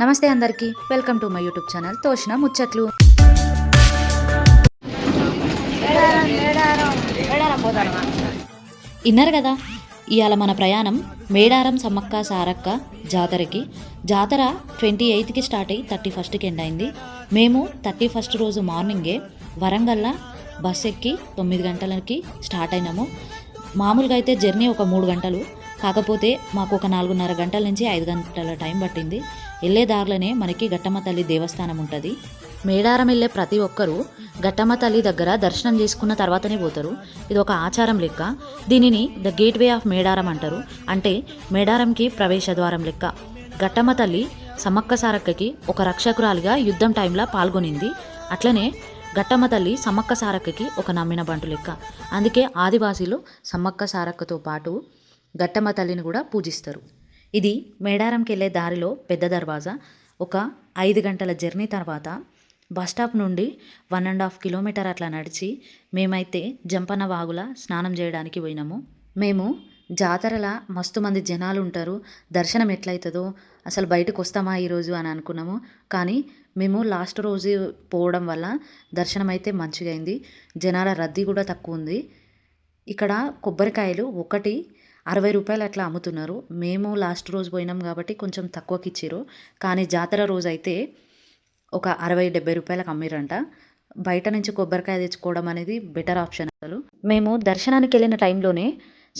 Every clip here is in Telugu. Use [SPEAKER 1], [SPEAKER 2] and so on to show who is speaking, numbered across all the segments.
[SPEAKER 1] నమస్తే అందరికీ, welcome to my YouTube channel Toshina ముచ్చట్లు. విన్నారు కదా, ఇవాళ మన ప్రయాణం మేడారం సమ్మక్క సారక్క జాతరకి. జాతర 28కి స్టార్ట్ అయ్యి 31కి ఎండ్ అయింది. మేము 31 రోజు మార్నింగే వరంగల్లో బస్ ఎక్కి 9 గంటలకి స్టార్ట్ అయినాము. మామూలుగా అయితే జర్నీ ఒక 3 గంటలు, కాకపోతే మాకు ఒక 4:30 గంటల నుంచి 5 గంటల టైం పట్టింది. వెళ్ళే దారిలోనే మనకి గట్టమ్మ తల్లి దేవస్థానం ఉంటుంది. మేడారం వెళ్ళే ప్రతి ఒక్కరూ గట్టమ్మ తల్లి దగ్గర దర్శనం చేసుకున్న తర్వాతనే పోతారు. ఇది ఒక ఆచారం లెక్క. దీనిని ద గేట్వే ఆఫ్ మేడారం అంటారు. అంటే మేడారంకి ప్రవేశ ద్వారం లెక్క. గట్టమ్మ తల్లి సమ్మక్క సారక్కకి ఒక రక్షకురాలిగా యుద్ధం టైంలో పాల్గొనింది. అట్లనే గట్టమ్మ తల్లి సమ్మక్క సారక్కకి ఒక నమ్మిన బంటు లెక్క. అందుకే ఆదివాసీలు సమ్మక్క సారక్కతో పాటు గట్టమ్మ తల్లిని కూడా పూజిస్తారు. ఇది మేడారంకి వెళ్ళే దారిలో పెద్ద దర్వాజా. ఒక 5 గంటల జర్నీ తర్వాత బస్టాప్ నుండి 1.5 కిలోమీటర్ అట్లా నడిచి మేమైతే జంపన్న వాగుల స్నానం చేయడానికి పోయినాము. మేము జాతరలా మస్తు మంది జనాలు ఉంటారు, దర్శనం ఎట్లయితుందో అసలు బయటకు వస్తామా ఈరోజు అని అనుకున్నాము. కానీ మేము లాస్ట్ రోజు పోవడం వల్ల దర్శనం అయితే మంచిగా అయింది. జనాల రద్దీ కూడా తక్కువ ఉంది. ఇక్కడ కొబ్బరికాయలు ఒకటి 60 రూపాయలు అట్లా అమ్ముతున్నారు. మేము లాస్ట్ రోజు పోయినాం కాబట్టి కొంచెం తక్కువకి ఇచ్చారు. కానీ జాతర రోజు అయితే ఒక 60-70 రూపాయలకు అమ్మిరంట. బయట నుంచి కొబ్బరికాయ తెచ్చుకోవడం అనేది బెటర్ ఆప్షన్. అసలు మేము దర్శనానికి వెళ్ళిన టైంలోనే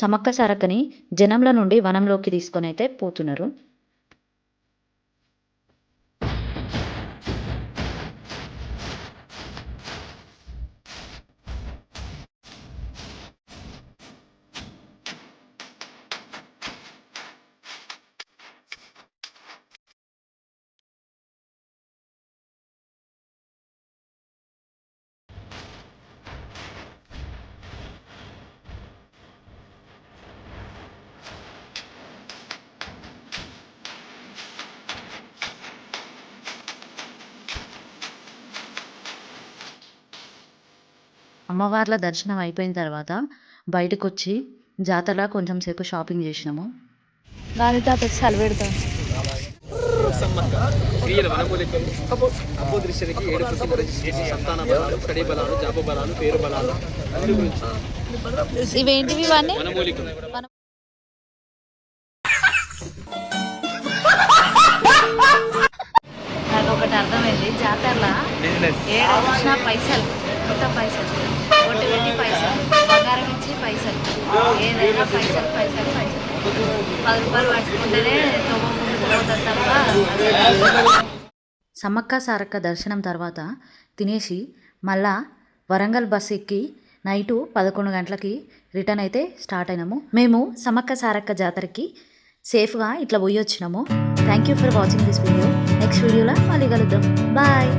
[SPEAKER 1] సమ్మక్క సారక్కని జనంల నుండి వనంలోకి తీసుకొని అయితే పోతున్నారు. అమ్మవార్ల దర్శనం అయిపోయిన తర్వాత బయటకు వచ్చి జాతరలో కొంచెం సేపు షాపింగ్ చేసినాము. దాని తాత సెలవెడతాం. ఇవేంటివి ఇవన్నీ? నాకు ఒకటి అర్థమైంది, జాతరలో ఏడు వచ్చిన పైసలు, కొత్త పైసలు, ఒట్టి పెట్టి పైసలు, బంగారం ఇచ్చి పైసలు, ఏదైనా పైసలు పైసలు పైసలు. 10 రూపాయలు పట్టుకుంటేనే సమ్మక్క సారక్క దర్శనం తర్వాత తినేసి మళ్ళా వరంగల్ బస్ ఎక్కి నైటు 11 గంటలకి రిటర్న్ అయితే స్టార్ట్ అయినాము. మేము సమ్మక్క సారక్క జాతరకి సేఫ్గా ఇట్లా పోయి వచ్చినాము. Thank you for watching this video. Next వీడియోలో మళ్ళీ కలుద్దాం. బాయ్.